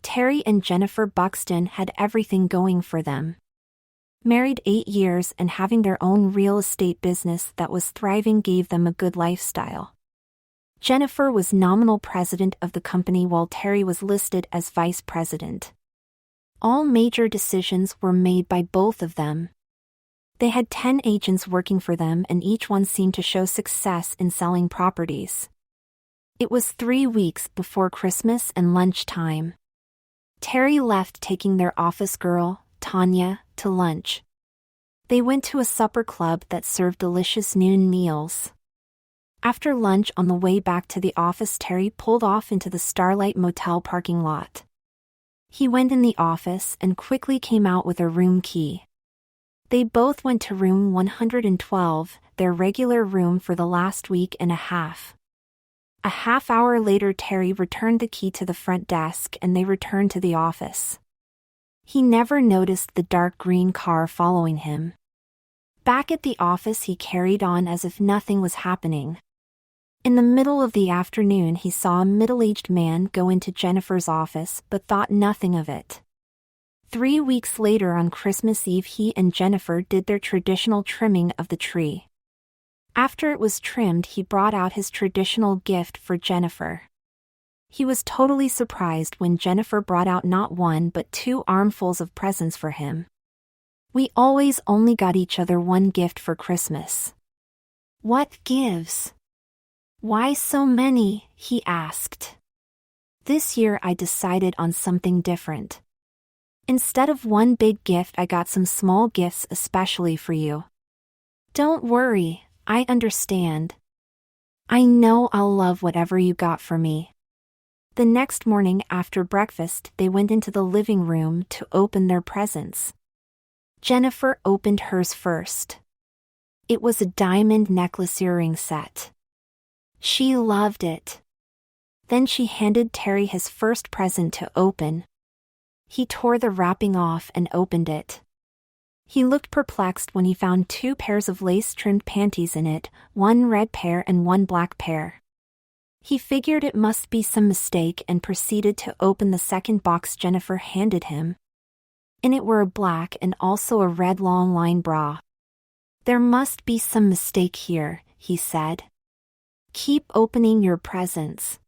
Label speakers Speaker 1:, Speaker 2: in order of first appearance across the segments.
Speaker 1: Terry and Jennifer Buxton had everything going for them. Married 8 years and having their own real estate business that was thriving gave them a good lifestyle. Jennifer was nominal president of the company while Terry was listed as vice president. All major decisions were made by both of them. They had 10 agents working for them and each one seemed to show success in selling properties. It was 3 weeks before Christmas and lunchtime. Terry left taking their office girl, Tanya, to lunch. They went to a supper club that served delicious noon meals. After lunch on the way back to the office, Terry pulled off into the Starlight Motel parking lot. He went in the office and quickly came out with a room key. They both went to room 112, their regular room for the last week and a half. A half hour later, Terry returned the key to the front desk and they returned to the office. He never noticed the dark green car following him. Back at the office, he carried on as if nothing was happening. In the middle of the afternoon, he saw a middle-aged man go into Jennifer's office but thought nothing of it. 3 weeks later on Christmas Eve, he and Jennifer did their traditional trimming of the tree. After it was trimmed, he brought out his traditional gift for Jennifer. He was totally surprised when Jennifer brought out not 1 but 2 armfuls of presents for him. "We always only got each other 1 gift for Christmas." "What gives? Why so many?" he asked. "This year I decided on something different. Instead of 1 big gift, I got some small gifts especially for you." "Don't worry, I understand. I know I'll love whatever you got for me." The next morning after breakfast, they went into the living room to open their presents. Jennifer opened hers first. It was a diamond necklace earring set. She loved it. Then she handed Terry his first present to open. He tore the wrapping off and opened it. He looked perplexed when he found 2 pairs of lace-trimmed panties in it, 1 red pair and 1 black pair. He figured it must be some mistake and proceeded to open the second box Jennifer handed him. In it were a black and also a red long-line bra. "There must be some mistake here," he said. "Keep opening your presents.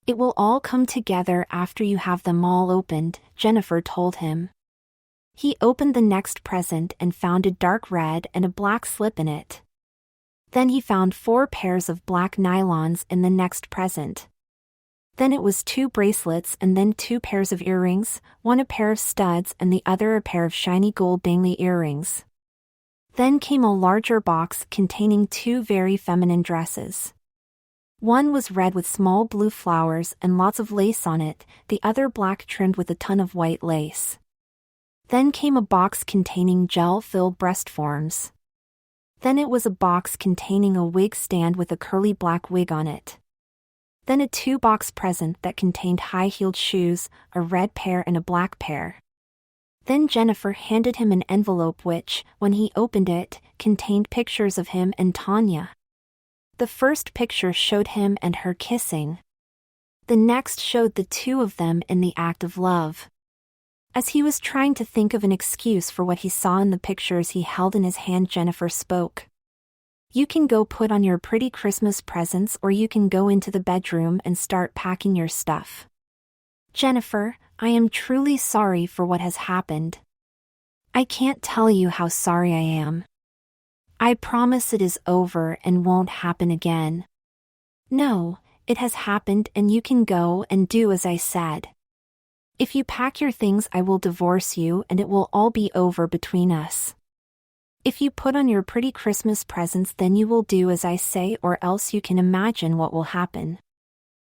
Speaker 1: It will all come together after you have them all opened," Jennifer told him. He opened the next present and found a dark red and a black slip in it. Then he found 4 pairs of black nylons in the next present. Then it was 2 bracelets and then 2 pairs of earrings, one a pair of studs and the other a pair of shiny gold dangly earrings. Then came a larger box containing 2 very feminine dresses. One was red with small blue flowers and lots of lace on it, the other black trimmed with a ton of white lace. Then came a box containing gel-filled breast forms. Then it was a box containing a wig stand with a curly black wig on it. Then a 2-box present that contained high-heeled shoes, a red pair and a black pair. Then Jennifer handed him an envelope which, when he opened it, contained pictures of him and Tanya. The first picture showed him and her kissing. The next showed the 2 of them in the act of love. As he was trying to think of an excuse for what he saw in the pictures he held in his hand, Jennifer spoke. "You can go put on your pretty Christmas presents or you can go into the bedroom and start packing your stuff. Jennifer, I am truly sorry for what has happened. I can't tell you how sorry I am. I promise it is over and won't happen again. No, it has happened and you can go and do as I said. If you pack your things, I will divorce you and it will all be over between us. If you put on your pretty Christmas presents, then you will do as I say, or else you can imagine what will happen.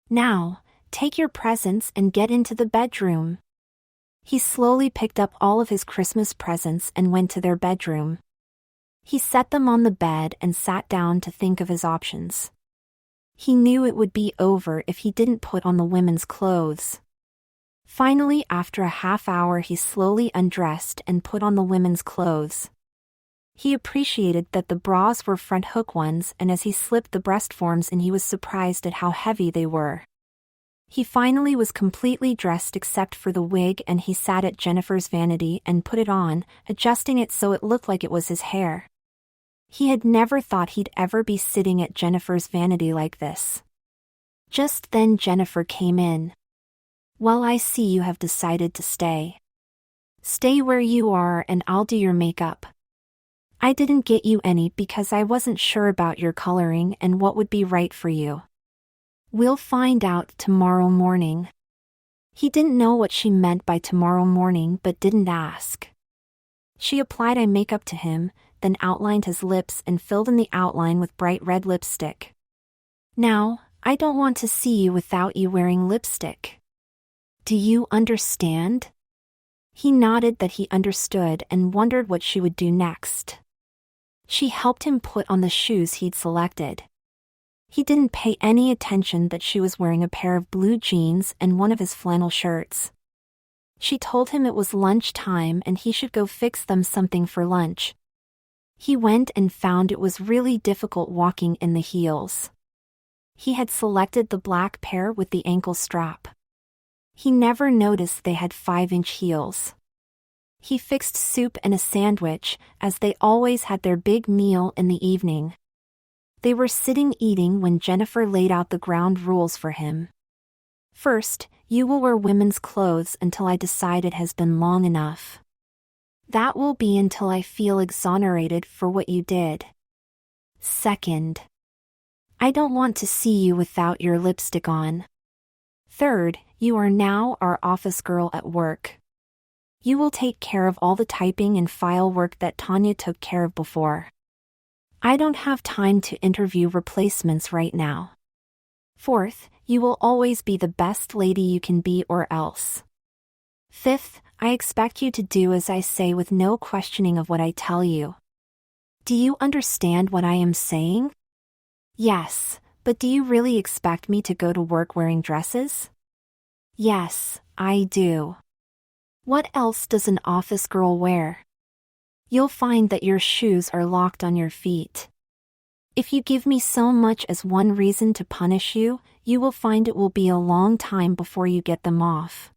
Speaker 1: Now, take your presents and get into the bedroom." He slowly picked up all of his Christmas presents and went to their bedroom. He set them on the bed and sat down to think of his options. He knew it would be over if he didn't put on the women's clothes. Finally, after a half hour, he slowly undressed and put on the women's clothes. He appreciated that the bras were front hook ones, and as he slipped the breast forms in, he was surprised at how heavy they were. He finally was completely dressed except for the wig, and he sat at Jennifer's vanity and put it on, adjusting it so it looked like it was his hair. He had never thought he'd ever be sitting at Jennifer's vanity like this. Just then Jennifer came in. "Well, I see you have decided to stay. Stay where you are and I'll do your makeup. I didn't get you any because I wasn't sure about your coloring and what would be right for you. We'll find out tomorrow morning." He didn't know what she meant by tomorrow morning but didn't ask. She applied eye makeup to him, then outlined his lips and filled in the outline with bright red lipstick. "Now, I don't want to see you without you wearing lipstick. Do you understand?" He nodded that he understood and wondered what she would do next. She helped him put on the shoes he'd selected. He didn't pay any attention that she was wearing a pair of blue jeans and one of his flannel shirts. She told him it was lunch time and he should go fix them something for lunch. He went and found it was really difficult walking in the heels. He had selected the black pair with the ankle strap. He never noticed they had 5-inch heels. He fixed soup and a sandwich, as they always had their big meal in the evening. They were sitting eating when Jennifer laid out the ground rules for him. "First, you will wear women's clothes until I decide it has been long enough. That will be until I feel exonerated for what you did. Second, I don't want to see you without your lipstick on. Third, you are now our office girl at work. You will take care of all the typing and file work that Tanya took care of before. I don't have time to interview replacements right now. Fourth, you will always be the best lady you can be or else. Fifth, I expect you to do as I say with no questioning of what I tell you. Do you understand what I am saying?" "Yes, but do you really expect me to go to work wearing dresses?" "Yes, I do. What else does an office girl wear? You'll find that your shoes are locked on your feet. If you give me so much as one reason to punish you, you will find it will be a long time before you get them off."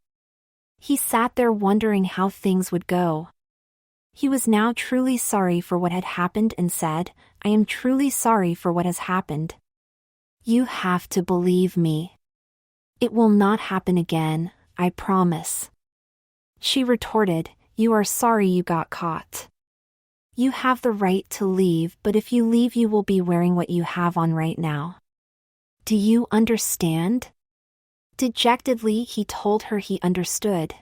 Speaker 1: He sat there wondering how things would go. He was now truly sorry for what had happened and said, "I am truly sorry for what has happened. You have to believe me. It will not happen again, I promise." She retorted, "You are sorry you got caught. You have the right to leave, but if you leave you will be wearing what you have on right now. Do you understand?" Dejectedly he told her he understood.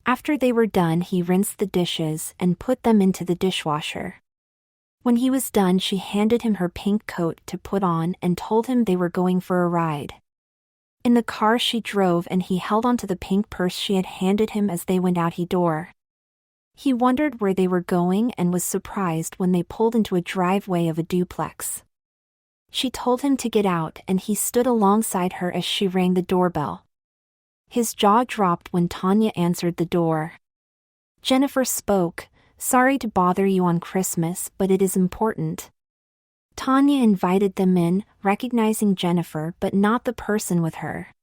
Speaker 1: After they were done he rinsed the dishes and put them into the dishwasher. When he was done she handed him her pink coat to put on and told him they were going for a ride. In the car she drove and he held onto the pink purse she had handed him as they went out the door. He wondered where they were going and was surprised when they pulled into a driveway of a duplex. She told him to get out and he stood alongside her as she rang the doorbell. His jaw dropped when Tanya answered the door. Jennifer spoke, "Sorry to bother you on Christmas, but it is important." Tanya invited them in, recognizing Jennifer but not the person with her.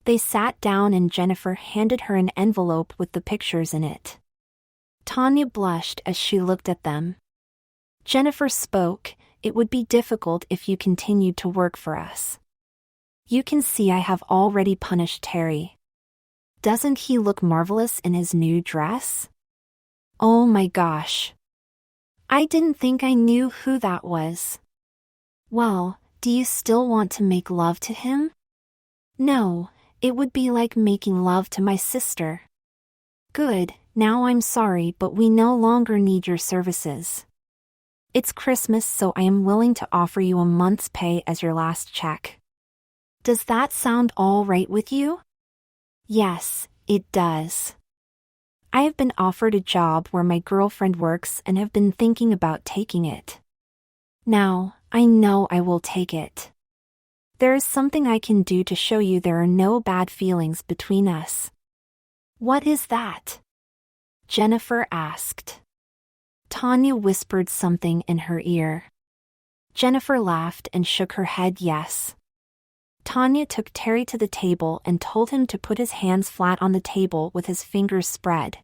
Speaker 1: They sat down and Jennifer handed her an envelope with the pictures in it. Tanya blushed as she looked at them. Jennifer spoke, "It would be difficult if you continued to work for us. You can see I have already punished Terry. Doesn't he look marvelous in his new dress? Oh my gosh. I didn't think I knew who that was. Well, do you still want to make love to him? No, it would be like making love to my sister. Good, now I'm sorry but we no longer need your services. It's Christmas so I am willing to offer you a month's pay as your last check. Does that sound all right with you?" "Yes, it does. I have been offered a job where my girlfriend works and have been thinking about taking it. Now, I know I will take it. There is something I can do to show you there are no bad feelings between us." "What is that?" Jennifer asked. Tanya whispered something in her ear. Jennifer laughed and shook her head yes. Tanya took Terry to the table and told him to put his hands flat on the table with his fingers spread.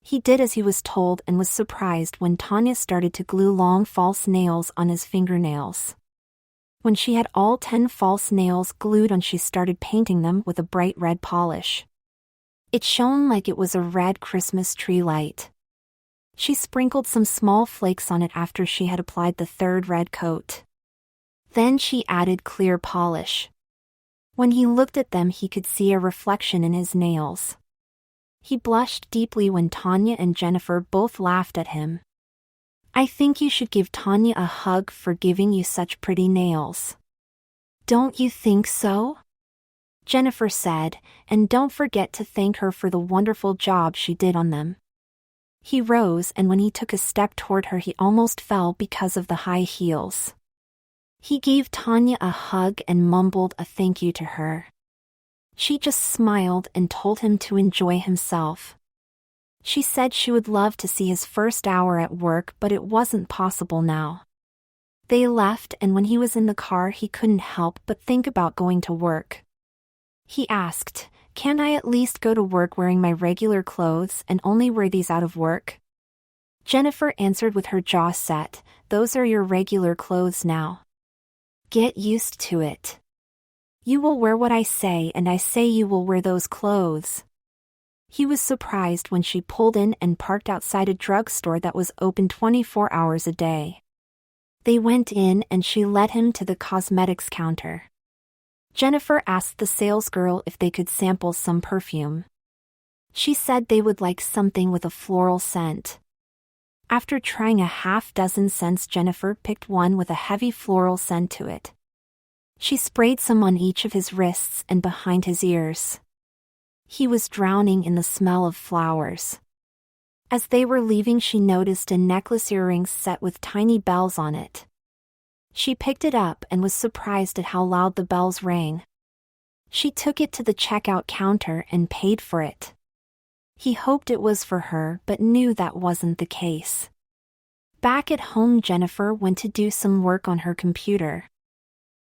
Speaker 1: He did as he was told and was surprised when Tanya started to glue long false nails on his fingernails. When she had all 10 false nails glued on, she started painting them with a bright red polish. It shone like it was a red Christmas tree light. She sprinkled some small flakes on it after she had applied the third red coat. Then she added clear polish. When he looked at them, he could see a reflection in his nails. He blushed deeply when Tanya and Jennifer both laughed at him. "I think you should give Tanya a hug for giving you such pretty nails. Don't you think so?" Jennifer said, "And don't forget to thank her for the wonderful job she did on them." He rose, and when he took a step toward her, he almost fell because of the high heels. He gave Tanya a hug and mumbled a thank you to her. She just smiled and told him to enjoy himself. She said she would love to see his first hour at work, but it wasn't possible now. They left, and when he was in the car, he couldn't help but think about going to work. He asked, "Can't I at least go to work wearing my regular clothes and only wear these out of work?" Jennifer answered with her jaw set, "Those are your regular clothes now. Get used to it. You will wear what I say, and I say you will wear those clothes." He was surprised when she pulled in and parked outside a drugstore that was open 24 hours a day. They went in and she led him to the cosmetics counter. Jennifer asked the salesgirl if they could sample some perfume. She said they would like something with a floral scent. After trying a half-dozen scents, Jennifer picked one with a heavy floral scent to it. She sprayed some on each of his wrists and behind his ears. He was drowning in the smell of flowers. As they were leaving, she noticed a necklace earrings set with tiny bells on it. She picked it up and was surprised at how loud the bells rang. She took it to the checkout counter and paid for it. He hoped it was for her, but knew that wasn't the case. Back at home, Jennifer went to do some work on her computer.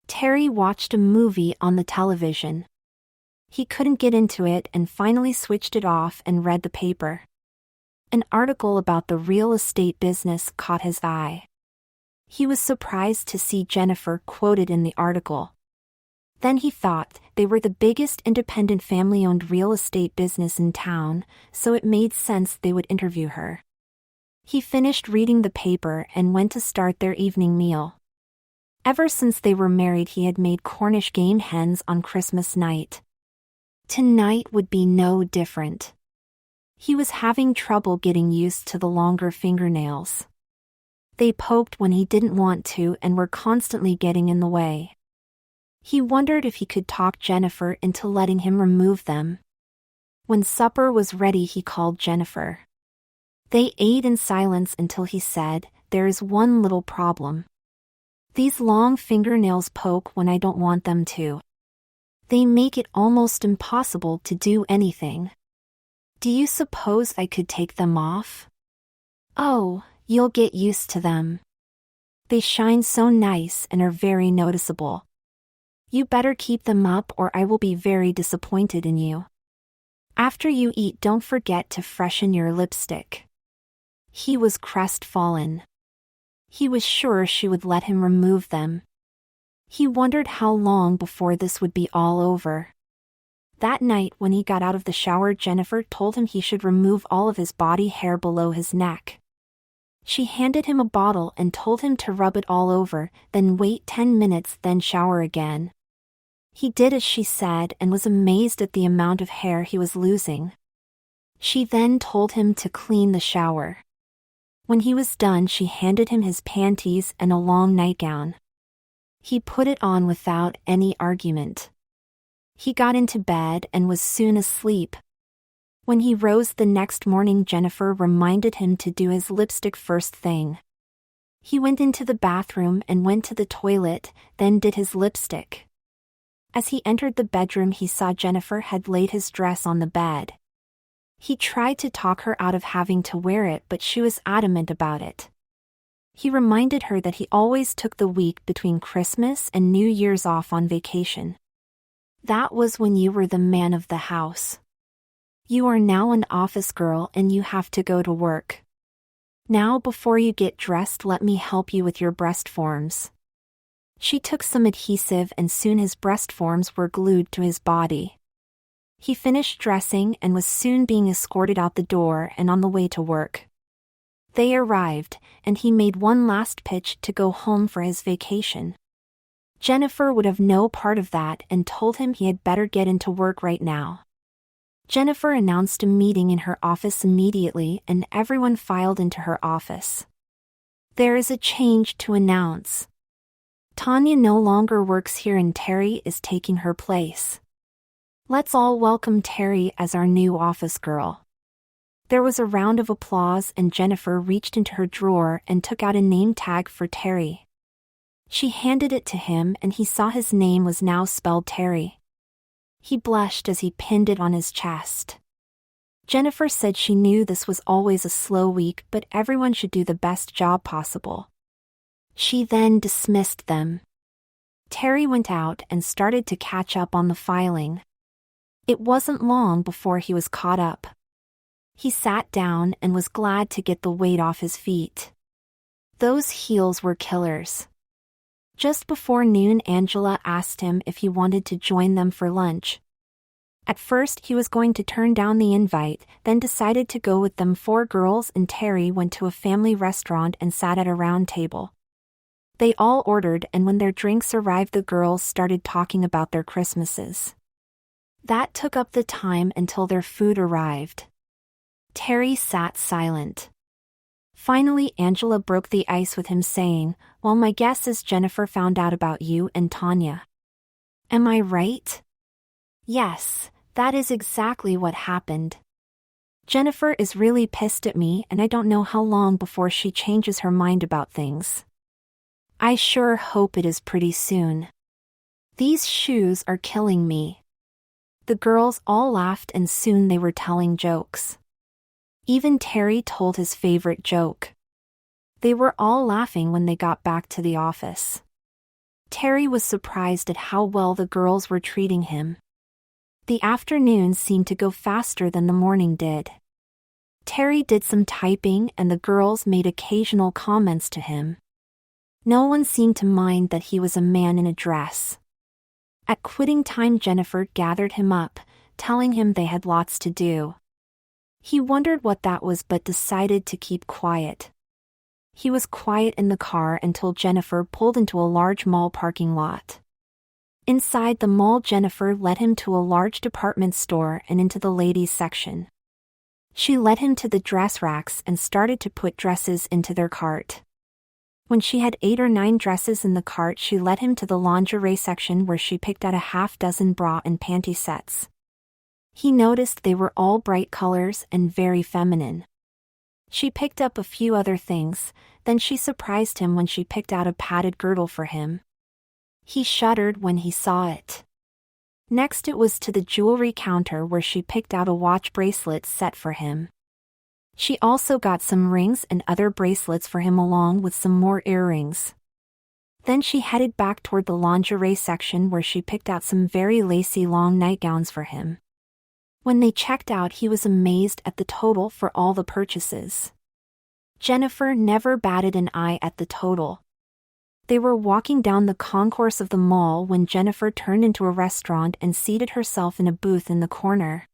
Speaker 1: Terry watched a movie on the television. He couldn't get into it and finally switched it off and read the paper. An article about the real estate business caught his eye. He was surprised to see Jennifer quoted in the article. Then he thought they were the biggest independent family-owned real estate business in town, so it made sense they would interview her. He finished reading the paper and went to start their evening meal. Ever since they were married, he had made Cornish game hens on Christmas night. Tonight would be no different. He was having trouble getting used to the longer fingernails. They poked when he didn't want to and were constantly getting in the way. He wondered if he could talk Jennifer into letting him remove them. When supper was ready, he called Jennifer. They ate in silence until he said, "There is one little problem. These long fingernails poke when I don't want them to. They make it almost impossible to do anything. Do you suppose I could take them off?" "Oh, you'll get used to them. They shine so nice and are very noticeable. You better keep them up or I will be very disappointed in you. After you eat, don't forget to freshen your lipstick." He was crestfallen. He was sure she would let him remove them. He wondered how long before this would be all over. That night, when he got out of the shower, Jennifer told him he should remove all of his body hair below his neck. She handed him a bottle and told him to rub it all over, then wait 10 minutes, then shower again. He did as she said and was amazed at the amount of hair he was losing. She then told him to clean the shower. When he was done, she handed him his panties and a long nightgown. He put it on without any argument. He got into bed and was soon asleep. When he rose the next morning, Jennifer reminded him to do his lipstick first thing. He went into the bathroom and went to the toilet, then did his lipstick. As he entered the bedroom, he saw Jennifer had laid his dress on the bed. He tried to talk her out of having to wear it, but she was adamant about it. He reminded her that he always took the week between Christmas and New Year's off on vacation. That was when you were the man of the house. You are now an office girl and you have to go to work. Now before you get dressed, let me help you with your breast forms." She took some adhesive and soon his breast forms were glued to his body. He finished dressing and was soon being escorted out the door and on the way to work. They arrived, and he made one last pitch to go home for his vacation. Jennifer would have no part of that and told him he had better get into work right now. Jennifer announced a meeting in her office immediately and everyone filed into her office. "There is a change to announce. Tanya no longer works here and Terry is taking her place. Let's all welcome Terry as our new office girl." There was a round of applause and Jennifer reached into her drawer and took out a name tag for Terry. She handed it to him and he saw his name was now spelled Terry. He blushed as he pinned it on his chest. Jennifer said she knew this was always a slow week but everyone should do the best job possible. She then dismissed them. Terry went out and started to catch up on the filing. It wasn't long before he was caught up. He sat down and was glad to get the weight off his feet. Those heels were killers. Just before noon, Angela asked him if he wanted to join them for lunch. At first he was going to turn down the invite, then decided to go with them. 4 girls and Terry went to a family restaurant and sat at a round table. They all ordered and when their drinks arrived the girls started talking about their Christmases. That took up the time until their food arrived. Terry sat silent. Finally Angela broke the ice with him saying, "Well, my guess is Jennifer found out about you and Tanya. Am I right?" "Yes, that is exactly what happened. Jennifer is really pissed at me and I don't know how long before she changes her mind about things. I sure hope it is pretty soon. These shoes are killing me." The girls all laughed and soon they were telling jokes. Even Terry told his favorite joke. They were all laughing when they got back to the office. Terry was surprised at how well the girls were treating him. The afternoon seemed to go faster than the morning did. Terry did some typing and the girls made occasional comments to him. No one seemed to mind that he was a man in a dress. At quitting time Jennifer gathered him up, telling him they had lots to do. He wondered what that was but decided to keep quiet. He was quiet in the car until Jennifer pulled into a large mall parking lot. Inside the mall Jennifer led him to a large department store and into the ladies section. She led him to the dress racks and started to put dresses into their cart. When she had 8 or 9 dresses in the cart she led him to the lingerie section where she picked out a half-dozen bra and panty sets. He noticed they were all bright colors and very feminine. She picked up a few other things, then she surprised him when she picked out a padded girdle for him. He shuddered when he saw it. Next it was to the jewelry counter where she picked out a watch bracelet set for him. She also got some rings and other bracelets for him along with some more earrings. Then she headed back toward the lingerie section where she picked out some very lacy long nightgowns for him. When they checked out he was amazed at the total for all the purchases. Jennifer never batted an eye at the total. They were walking down the concourse of the mall when Jennifer turned into a restaurant and seated herself in a booth in the corner.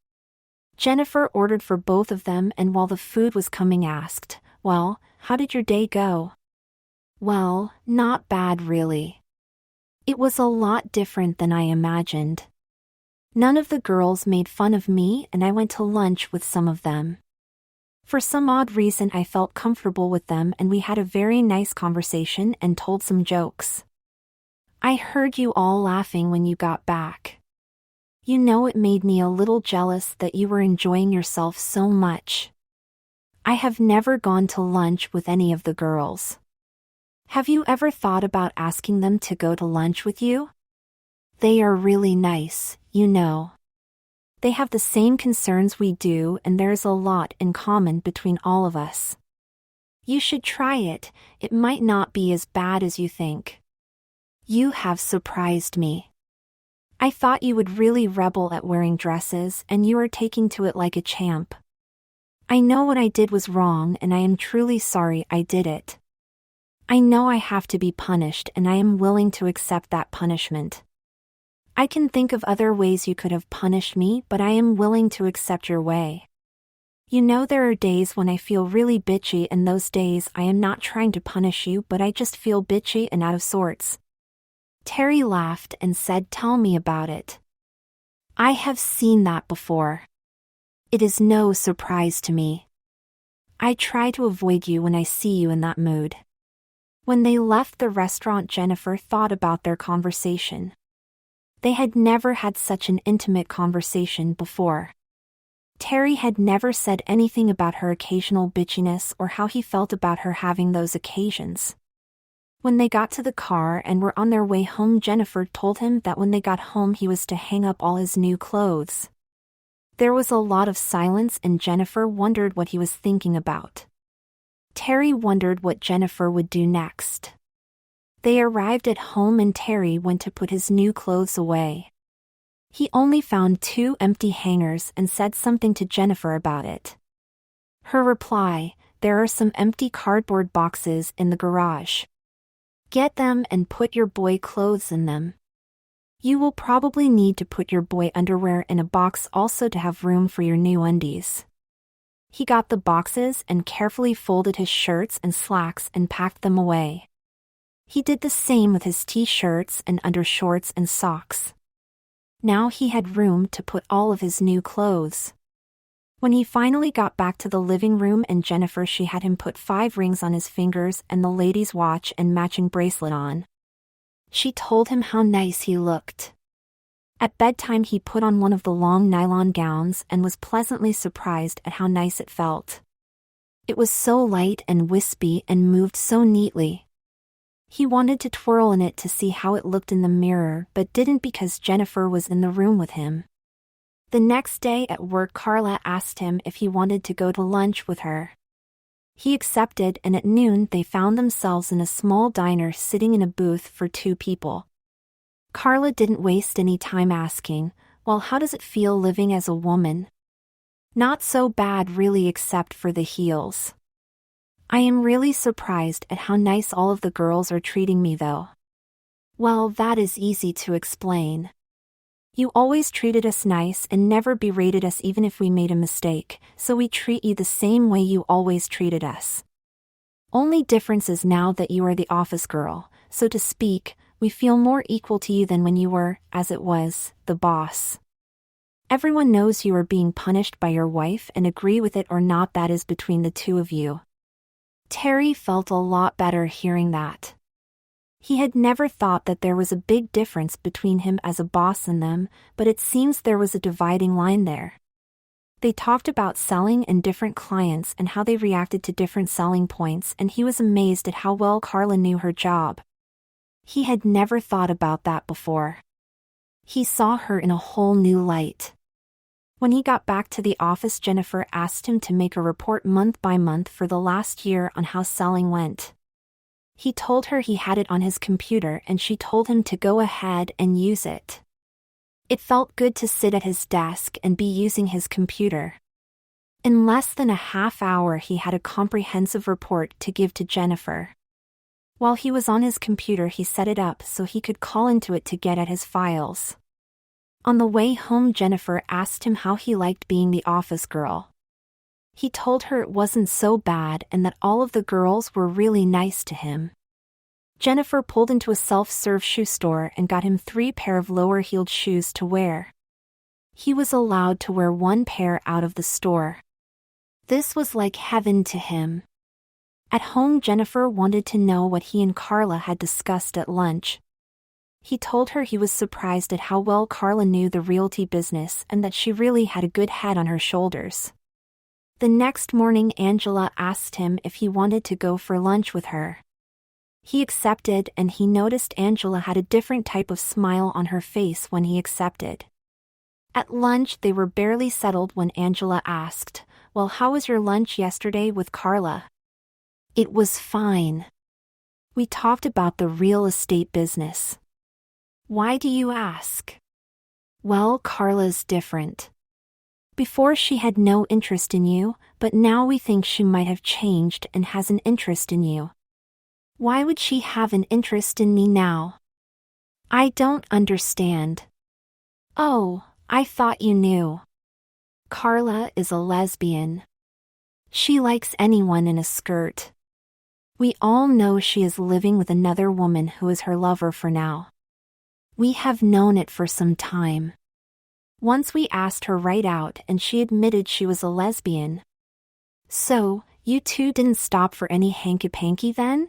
Speaker 1: Jennifer ordered for both of them and while the food was coming asked, "Well, how did your day go?" "Well, not bad really. It was a lot different than I imagined. None of the girls made fun of me and I went to lunch with some of them. For some odd reason I felt comfortable with them and we had a very nice conversation and told some jokes. I heard you all laughing when you got back. You know it made me a little jealous that you were enjoying yourself so much. I have never gone to lunch with any of the girls. Have you ever thought about asking them to go to lunch with you? They are really nice, you know. They have the same concerns we do and there's a lot in common between all of us. You should try it, it might not be as bad as you think. You have surprised me. I thought you would really rebel at wearing dresses, and you are taking to it like a champ. I know what I did was wrong, and I am truly sorry I did it. I know I have to be punished, and I am willing to accept that punishment. I can think of other ways you could have punished me, but I am willing to accept your way. You know, there are days when I feel really bitchy, and those days I am not trying to punish you, but I just feel bitchy and out of sorts. Terry laughed and said, "Tell me about it. I have seen that before. It is no surprise to me. I try to avoid you when I see you in that mood." When they left the restaurant, Jennifer thought about their conversation. They had never had such an intimate conversation before. Terry had never said anything about her occasional bitchiness or how he felt about her having those occasions. When they got to the car and were on their way home, Jennifer told him that when they got home he was to hang up all his new clothes. There was a lot of silence, and Jennifer wondered what he was thinking about. Terry wondered what Jennifer would do next. They arrived at home and Terry went to put his new clothes away. He only found 2 empty hangers and said something to Jennifer about it. Her reply, "There are some empty cardboard boxes in the garage. Get them and put your boy clothes in them. You will probably need to put your boy underwear in a box also to have room for your new undies." He got the boxes and carefully folded his shirts and slacks and packed them away. He did the same with his t-shirts and undershorts and socks. Now he had room to put all of his new clothes. When he finally got back to the living room and Jennifer, she had him put 5 rings on his fingers and the lady's watch and matching bracelet on. She told him how nice he looked. At bedtime he put on one of the long nylon gowns and was pleasantly surprised at how nice it felt. It was so light and wispy and moved so neatly. He wanted to twirl in it to see how it looked in the mirror, but didn't because Jennifer was in the room with him. The next day at work, Carla asked him if he wanted to go to lunch with her. He accepted, and at noon they found themselves in a small diner sitting in a booth for 2 people. Carla didn't waste any time asking, "Well, how does it feel living as a woman?" "Not so bad really, except for the heels. I am really surprised at how nice all of the girls are treating me though." "Well, that is easy to explain. You always treated us nice and never berated us even if we made a mistake, so we treat you the same way you always treated us. Only difference is now that you are the office girl, so to speak, we feel more equal to you than when you were, as it was, the boss. Everyone knows you are being punished by your wife and agree with it or not, that is between the 2 of you." Terry felt a lot better hearing that. He had never thought that there was a big difference between him as a boss and them, but it seems there was a dividing line there. They talked about selling and different clients and how they reacted to different selling points, and he was amazed at how well Carla knew her job. He had never thought about that before. He saw her in a whole new light. When he got back to the office, Jennifer asked him to make a report month by month for the last year on how selling went. He told her he had it on his computer, and she told him to go ahead and use it. It felt good to sit at his desk and be using his computer. In less than a half hour he had a comprehensive report to give to Jennifer. While he was on his computer, he set it up so he could call into it to get at his files. On the way home, Jennifer asked him how he liked being the office girl. He told her it wasn't so bad and that all of the girls were really nice to him. Jennifer pulled into a self-serve shoe store and got him 3 pair of lower-heeled shoes to wear. He was allowed to wear 1 pair out of the store. This was like heaven to him. At home, Jennifer wanted to know what he and Carla had discussed at lunch. He told her he was surprised at how well Carla knew the realty business and that she really had a good head on her shoulders. The next morning, Angela asked him if he wanted to go for lunch with her. He accepted, and he noticed Angela had a different type of smile on her face when he accepted. At lunch, they were barely settled when Angela asked, "Well, how was your lunch yesterday with Carla?" "It was fine. We talked about the real estate business." "Why do you ask?" Well, Carla's different. Before she had no interest in you, but now we think she might have changed and has an interest in you. Why would she have an interest in me now? I don't understand. Oh, I thought you knew. Carla is a lesbian. She likes anyone in a skirt. We all know she is living with another woman who is her lover for now. We have known it for some time. Once we asked her right out and she admitted she was a lesbian. So, you two didn't stop for any hanky-panky then?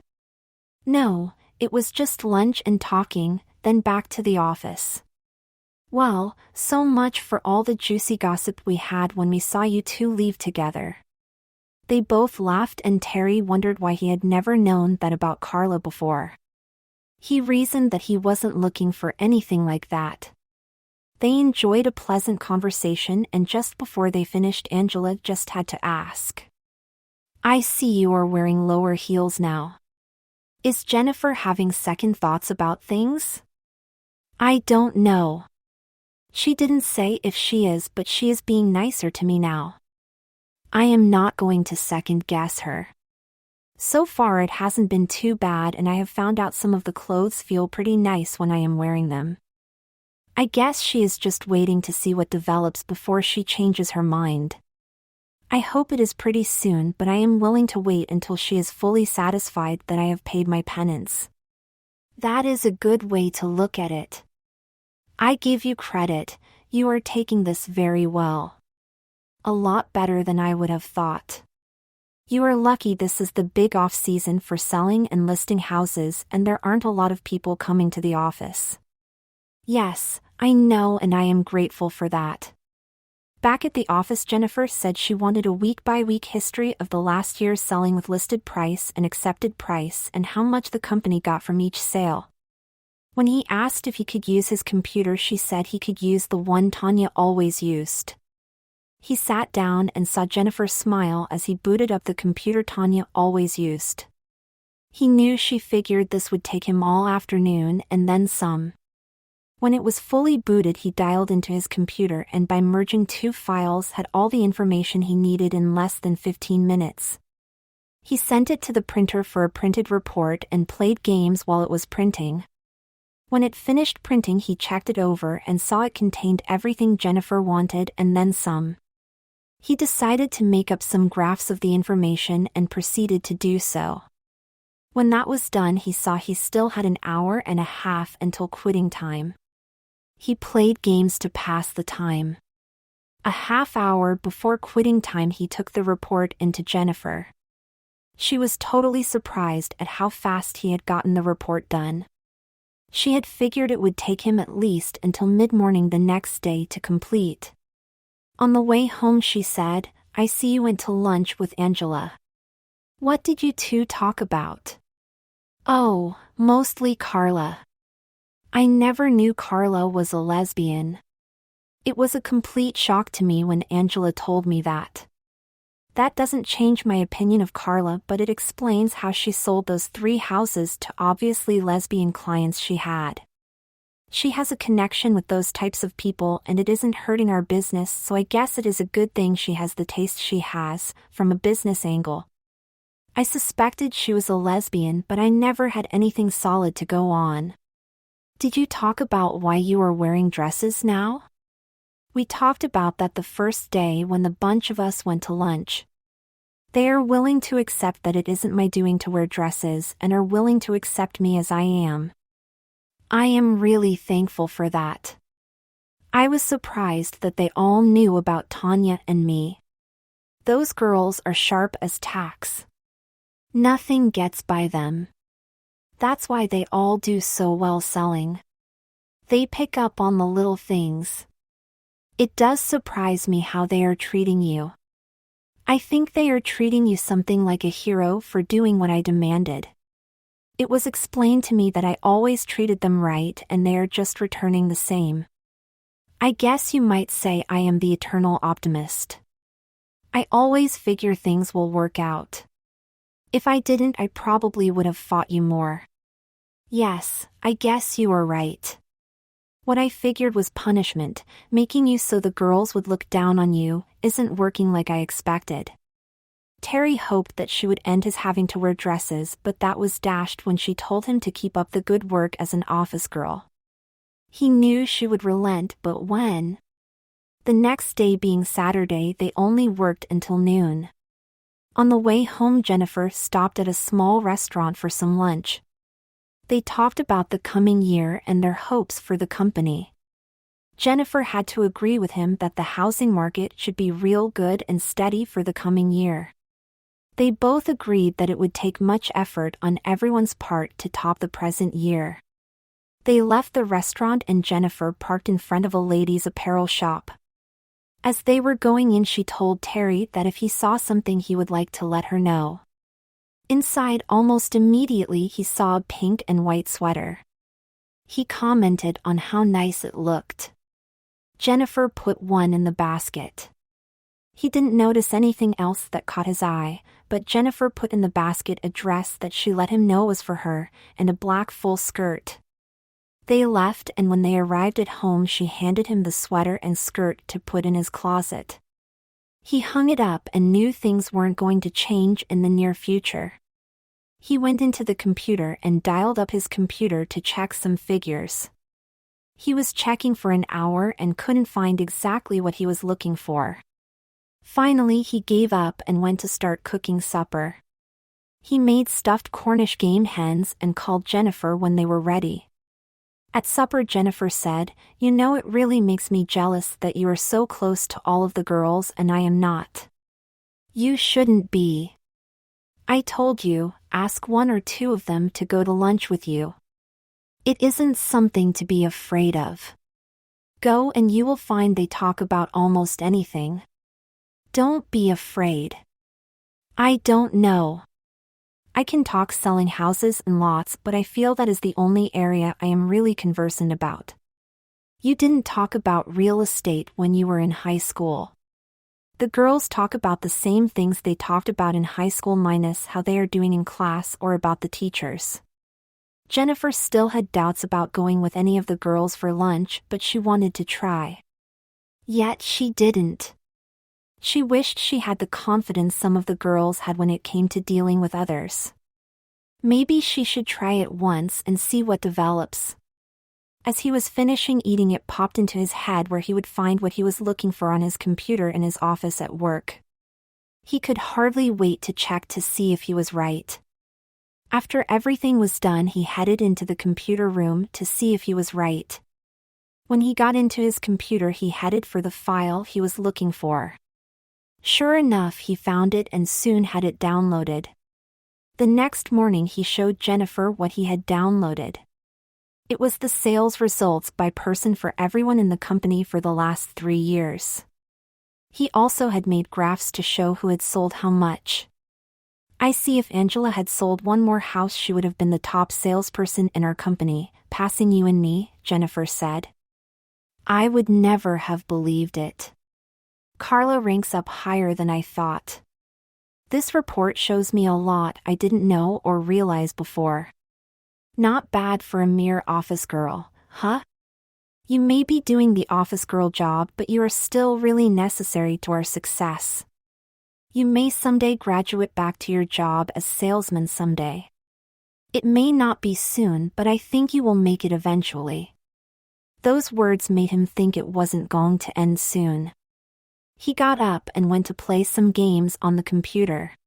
Speaker 1: No, it was just lunch and talking, then back to the office. Well, so much for all the juicy gossip we had when we saw you two leave together. They both laughed and Terry wondered why he had never known that about Carla before. He reasoned that he wasn't looking for anything like that. They enjoyed a pleasant conversation and just before they finished Angela just had to ask. I see you are wearing lower heels now. Is Jennifer having second thoughts about things? I don't know. She didn't say if she is, but she is being nicer to me now. I am not going to second guess her. So far it hasn't been too bad and I have found out some of the clothes feel pretty nice when I am wearing them. I guess she is just waiting to see what develops before she changes her mind. I hope it is pretty soon, but I am willing to wait until she is fully satisfied that I have paid my penance. That is a good way to look at it. I give you credit, you are taking this very well. A lot better than I would have thought. You are lucky this is the big off-season for selling and listing houses and there aren't a lot of people coming to the office. Yes, I know and I am grateful for that. Back at the office, Jennifer said she wanted a week-by-week history of the last year's selling with listed price and accepted price and how much the company got from each sale. When he asked if he could use his computer, she said he could use the one Tanya always used. He sat down and saw Jennifer smile as he booted up the computer Tanya always used. He knew she figured this would take him all afternoon and then some. When it was fully booted, he dialed into his computer and by merging two files had all the information he needed in less than 15 minutes. He sent it to the printer for a printed report and played games while it was printing. When it finished printing, he checked it over and saw it contained everything Jennifer wanted and then some. He decided to make up some graphs of the information and proceeded to do so. When that was done, he saw he still had an hour and a half until quitting time. He played games to pass the time. A half hour before quitting time, he took the report into Jennifer. She was totally surprised at how fast he had gotten the report done. She had figured it would take him at least until mid-morning the next day to complete. On the way home she said, I see you went to lunch with Angela. What did you two talk about? Oh, mostly Carla. I never knew Carla was a lesbian. It was a complete shock to me when Angela told me that. That doesn't change my opinion of Carla, but it explains how she sold those 3 houses to obviously lesbian clients she had. She has a connection with those types of people and it isn't hurting our business, so I guess it is a good thing she has the taste she has, from a business angle. I suspected she was a lesbian, but I never had anything solid to go on. Did you talk about why you are wearing dresses now? We talked about that the first day when the bunch of us went to lunch. They are willing to accept that it isn't my doing to wear dresses and are willing to accept me as I am. I am really thankful for that. I was surprised that they all knew about Tanya and me. Those girls are sharp as tacks. Nothing gets by them. That's why they all do so well selling. They pick up on the little things. It does surprise me how they are treating you. I think they are treating you something like a hero for doing what I demanded. It was explained to me that I always treated them right and they are just returning the same. I guess you might say I am the eternal optimist. I always figure things will work out. If I didn't, I probably would have fought you more. Yes, I guess you are right. What I figured was punishment, making you so the girls would look down on you, isn't working like I expected. Terry hoped that she would end his having to wear dresses, but that was dashed when she told him to keep up the good work as an office girl. He knew she would relent, but when? The next day being Saturday, they only worked until noon. On the way home, Jennifer stopped at a small restaurant for some lunch. They talked about the coming year and their hopes for the company. Jennifer had to agree with him that the housing market should be real good and steady for the coming year. They both agreed that it would take much effort on everyone's part to top the present year. They left the restaurant and Jennifer parked in front of a ladies' apparel shop. As they were going in, she told Terry that if he saw something he would like to let her know. Inside, almost immediately he saw a pink and white sweater. He commented on how nice it looked. Jennifer put one in the basket. He didn't notice anything else that caught his eye, but Jennifer put in the basket a dress that she let him know was for her, and a black full skirt. They left, and when they arrived at home, she handed him the sweater and skirt to put in his closet. He hung it up and knew things weren't going to change in the near future. He went into the computer and dialed up his computer to check some figures. He was checking for an hour and couldn't find exactly what he was looking for. Finally, he gave up and went to start cooking supper. He made stuffed Cornish game hens and called Jennifer when they were ready. At supper, Jennifer said, "You know, it really makes me jealous that you are so close to all of the girls and I am not. You shouldn't be. I told you, ask one or two of them to go to lunch with you. It isn't something to be afraid of. Go and you will find they talk about almost anything. Don't be afraid." "I don't know. I can talk selling houses and lots, but I feel that is the only area I am really conversant about. You didn't talk about real estate when you were in high school. The girls talk about the same things they talked about in high school minus how they are doing in class or about the teachers." Jennifer still had doubts about going with any of the girls for lunch, but she wanted to try. Yet she didn't. She wished she had the confidence some of the girls had when it came to dealing with others. Maybe she should try it once and see what develops. As he was finishing eating, it popped into his head where he would find what he was looking for on his computer in his office at work. He could hardly wait to check to see if he was right. After everything was done, he headed into the computer room to see if he was right. When he got into his computer, he headed for the file he was looking for. Sure enough, he found it and soon had it downloaded. The next morning, he showed Jennifer what he had downloaded. It was the sales results by person for everyone in the company for the last 3 years. He also had made graphs to show who had sold how much. "I see if Angela had sold one more house, she would have been the top salesperson in our company, passing you and me," Jennifer said. "I would never have believed it. Carla ranks up higher than I thought. This report shows me a lot I didn't know or realize before. Not bad for a mere office girl, huh? You may be doing the office girl job, but you are still really necessary to our success. You may someday graduate back to your job as salesman someday. It may not be soon, but I think you will make it eventually." Those words made him think it wasn't going to end soon. He got up and went to play some games on the computer.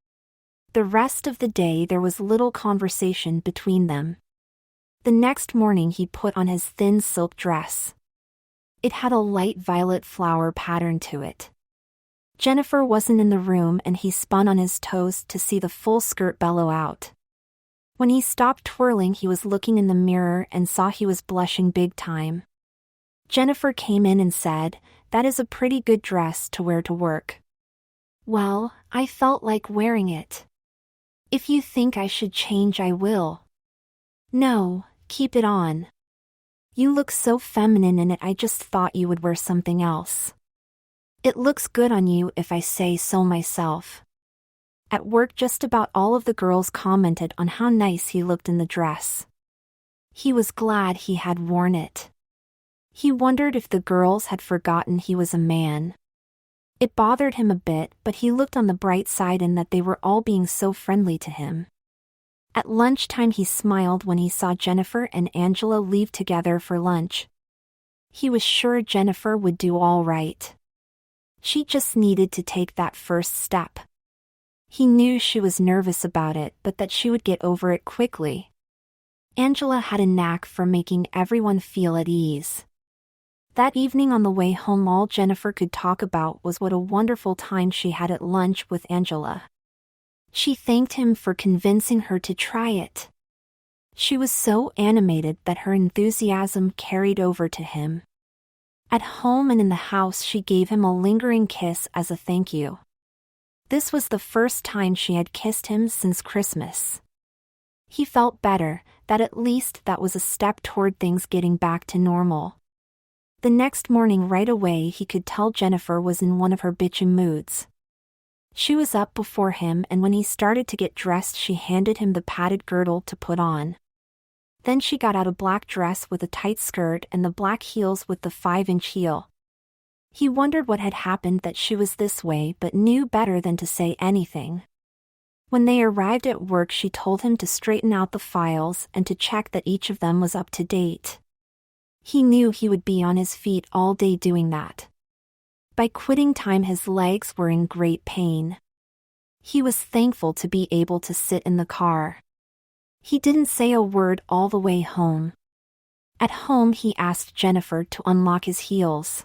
Speaker 1: The rest of the day there was little conversation between them. The next morning he put on his thin silk dress. It had a light violet flower pattern to it. Jennifer wasn't in the room and he spun on his toes to see the full skirt bellow out. When he stopped twirling, he was looking in the mirror and saw he was blushing big time. Jennifer came in and said, "That is a pretty good dress to wear to work." "Well, I felt like wearing it. If you think I should change, I will." "No, keep it on. You look so feminine in it, I just thought you would wear something else. It looks good on you if I say so myself." At work, just about all of the girls commented on how nice he looked in the dress. He was glad he had worn it. He wondered if the girls had forgotten he was a man. It bothered him a bit, but he looked on the bright side in that they were all being so friendly to him. At lunchtime he smiled when he saw Jennifer and Angela leave together for lunch. He was sure Jennifer would do all right. She just needed to take that first step. He knew she was nervous about it, but that she would get over it quickly. Angela had a knack for making everyone feel at ease. That evening on the way home, all Jennifer could talk about was what a wonderful time she had at lunch with Angela. She thanked him for convincing her to try it. She was so animated that her enthusiasm carried over to him. At home and in the house, she gave him a lingering kiss as a thank you. This was the first time she had kissed him since Christmas. He felt better, that at least that was a step toward things getting back to normal. The next morning right away he could tell Jennifer was in one of her bitchy moods. She was up before him, and when he started to get dressed she handed him the padded girdle to put on. Then she got out a black dress with a tight skirt and the black heels with the 5-inch heel. He wondered what had happened that she was this way, but knew better than to say anything. When they arrived at work she told him to straighten out the files and to check that each of them was up to date. He knew he would be on his feet all day doing that. By quitting time his legs were in great pain. He was thankful to be able to sit in the car. He didn't say a word all the way home. At home he asked Jennifer to unlock his heels.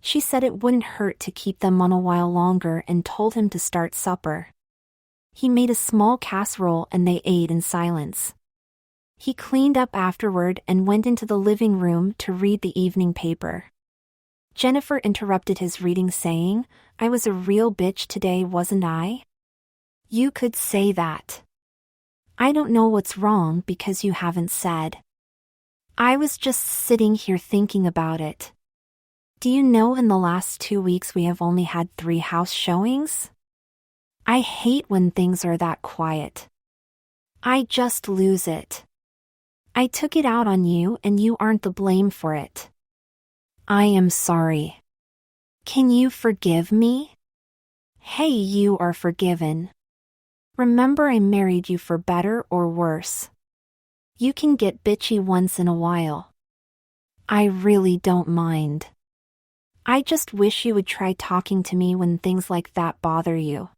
Speaker 1: She said it wouldn't hurt to keep them on a while longer and told him to start supper. He made a small casserole and they ate in silence. He cleaned up afterward and went into the living room to read the evening paper. Jennifer interrupted his reading saying, "I was a real bitch today, wasn't I?" "You could say that. I don't know what's wrong because you haven't said. I was just sitting here thinking about it. Do you know in the last 2 weeks we have only had 3 house showings? I hate when things are that quiet. I just lose it. I took it out on you and you aren't the blame for it. I am sorry. Can you forgive me?" "Hey, you are forgiven. Remember I married you for better or worse. You can get bitchy once in a while. I really don't mind. I just wish you would try talking to me when things like that bother you.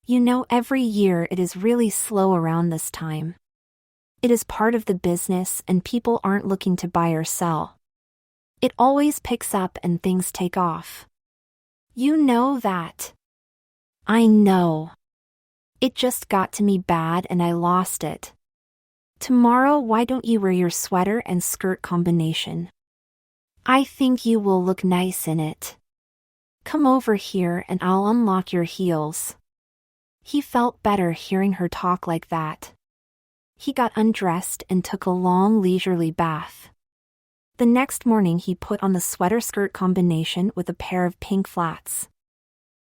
Speaker 1: You know, every year it is really slow around this time. It is part of the business and people aren't looking to buy or sell. It always picks up and things take off. You know that." "I know. It just got to me bad and I lost it. Tomorrow why don't you wear your sweater and skirt combination? I think you will look nice in it. Come over here and I'll unlock your heels." He felt better hearing her talk like that. He got undressed and took a long leisurely bath. The next morning he put on the sweater-skirt combination with a pair of pink flats.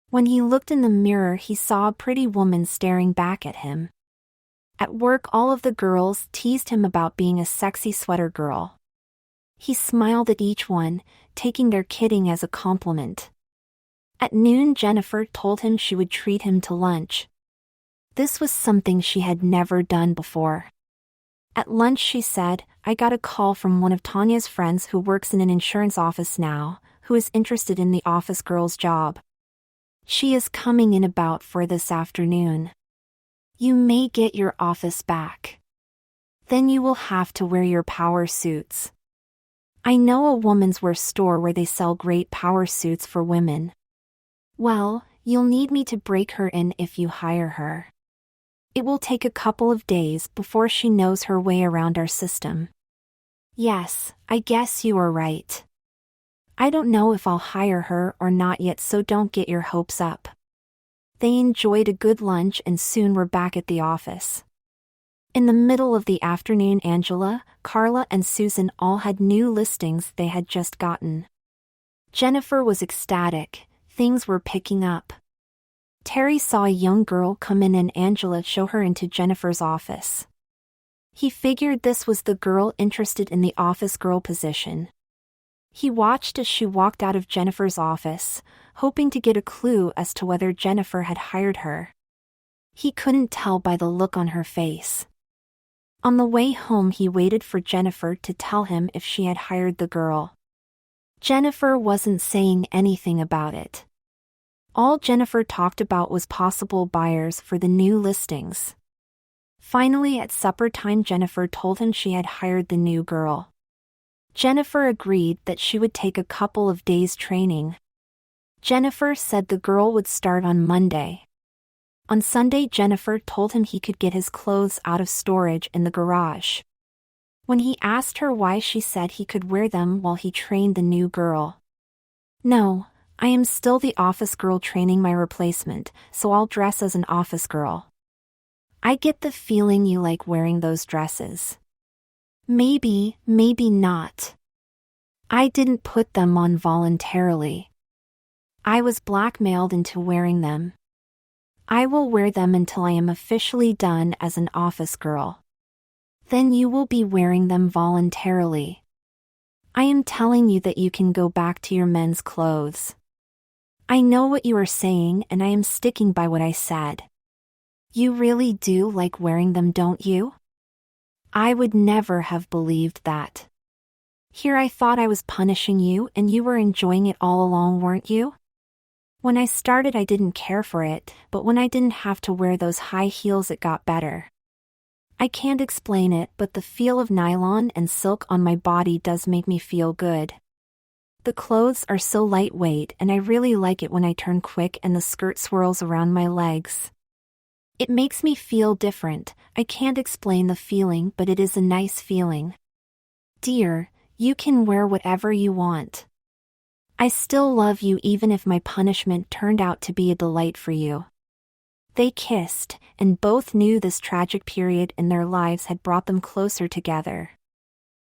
Speaker 1: When he looked in the mirror he saw a pretty woman staring back at him. At work all of the girls teased him about being a sexy sweater girl. He smiled at each one, taking their kidding as a compliment. At noon Jennifer told him she would treat him to lunch. This was something she had never done before. At lunch she said, "I got a call from one of Tanya's friends who works in an insurance office now, who is interested in the office girl's job. She is coming in about 4 this afternoon. You may get your office back. Then you will have to wear your power suits. I know a women's wear store where they sell great power suits for women. Well, you'll need me to break her in if you hire her. It will take a couple of days before she knows her way around our system." "Yes, I guess you are right. I don't know if I'll hire her or not yet, so don't get your hopes up." They enjoyed a good lunch and soon were back at the office. In the middle of the afternoon Angela, Carla and Susan all had new listings they had just gotten. Jennifer was ecstatic, things were picking up. Terry saw a young girl come in and Angela show her into Jennifer's office. He figured this was the girl interested in the office girl position. He watched as she walked out of Jennifer's office, hoping to get a clue as to whether Jennifer had hired her. He couldn't tell by the look on her face. On the way home, he waited for Jennifer to tell him if she had hired the girl. Jennifer wasn't saying anything about it. All Jennifer talked about was possible buyers for the new listings. Finally, at supper time, Jennifer told him she had hired the new girl. Jennifer agreed that she would take a couple of days training. Jennifer said the girl would start on Monday. On Sunday, Jennifer told him he could get his clothes out of storage in the garage. When he asked her why, she said he could wear them while he trained the new girl. "No, I am still the office girl training my replacement, so I'll dress as an office girl." "I get the feeling you like wearing those dresses." "Maybe, maybe not. I didn't put them on voluntarily. I was blackmailed into wearing them. I will wear them until I am officially done as an office girl. Then you will be wearing them voluntarily. I am telling you that you can go back to your men's clothes. I know what you are saying, and I am sticking by what I said. You really do like wearing them, don't you? I would never have believed that. Here I thought I was punishing you, and you were enjoying it all along, weren't you? When I started, I didn't care for it, but when I didn't have to wear those high heels, it got better. I can't explain it, but the feel of nylon and silk on my body does make me feel good. The clothes are so lightweight, and I really like it when I turn quick and the skirt swirls around my legs. It makes me feel different. I can't explain the feeling, but it is a nice feeling. Dear, you can wear whatever you want. I still love you even if my punishment turned out to be a delight for you." They kissed, and both knew this tragic period in their lives had brought them closer together.